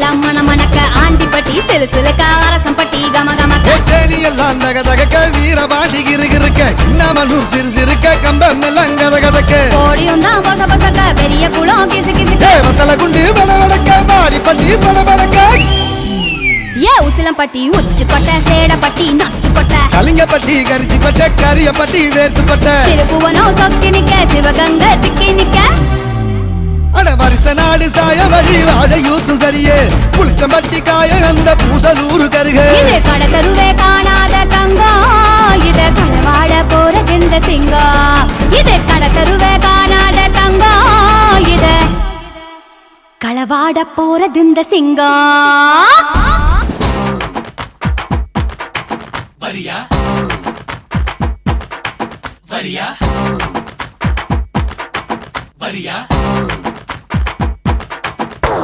எல்லாம் மணமணக்க ஆண்டிப்பட்டி சிறு சிலுக்க அரசம்பட்டி கமகமக்க தேனி எல்லாம் தகதகக்க வீரபாண்டி கிருகிருக்க சின்னமனூர் சிறு சிறுக்க கம்பம் எல்லாம் கதகதக்க கோடியும் தான் பொச பொசக்க பெரிய குளம் கிசு கிசுக்க வத்தல குண்டு படபடக்க மாடிப்பட்டி படபடக்க ஏ உசிலம்பட்டி உச்சுக்கொட்டை சேடப்பட்டி நச்சுக்கொட்டை கலிங்கப்பட்டி கரிச்சிக்கொட்டை கரியப்பட்டி வேர்த்துக்கொட்டை திருப்புவனம் சொக்கி நிக்க சிவகங்கை திக்கி நிக்க அட வருஷ நாடு சாய வழி வாழ யூத்து சரியே புளிச்சம்பட்டி காய அந்த பூசலூரு கருக இது கடத்தருவே காணாத தங்கம் இது களவாட போறதிந்த சிங்கம் இது கடத்தருவே காணாத தங்கம் இது களவாட போறதிந்த சிங்கம் வரியா வரியா வரியா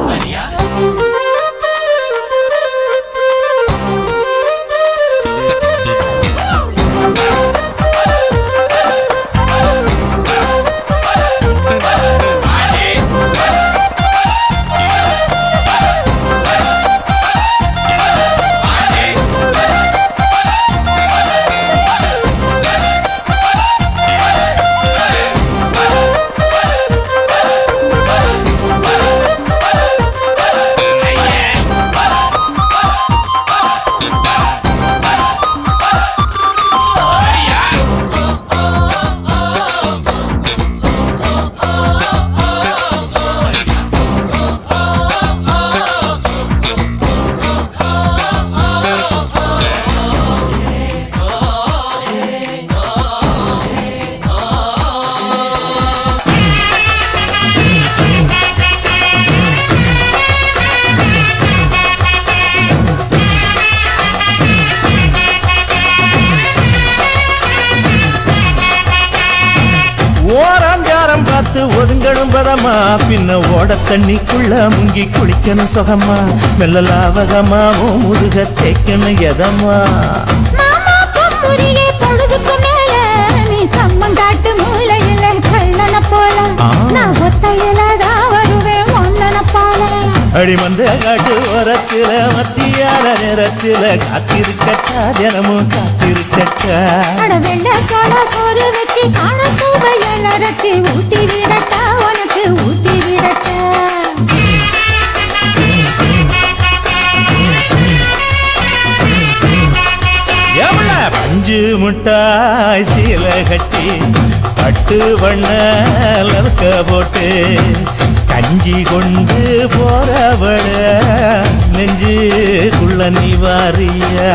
வரியா ஒதுங்கணும் பதமா பின்ன ஓட தண்ணிக்குள்ள முங்கி குளிக்கணும் சொகமா மெல்ல லாவகமா முதுக தேக்கணும் எதமா பொழுதுக்கு மேல நீ கம்மங்காட்டு மூலையில கள்ளன போல நான் ஒத்தையிலதான் வருவேன் ஒன்னன போல அடிமந்த காட்டு ஓரத்துல மத்தியான நேரத்துல காத்திருக்கட்டா தினமும் காத்திருக்கட்டா வெள்ள சோள சோறு வச்சு காண பூவையல் அரைச்சி ஊட்டி விடட்டா உனக்கு ஊட்டி விடட்டா பஞ்சு முட்டாய் சீல கட்டி பட்டு வண்ண லவக்க போட்டு கஞ்சி கொண்டு போறவள நெஞ்சுக்குள்ள நீ வாரியா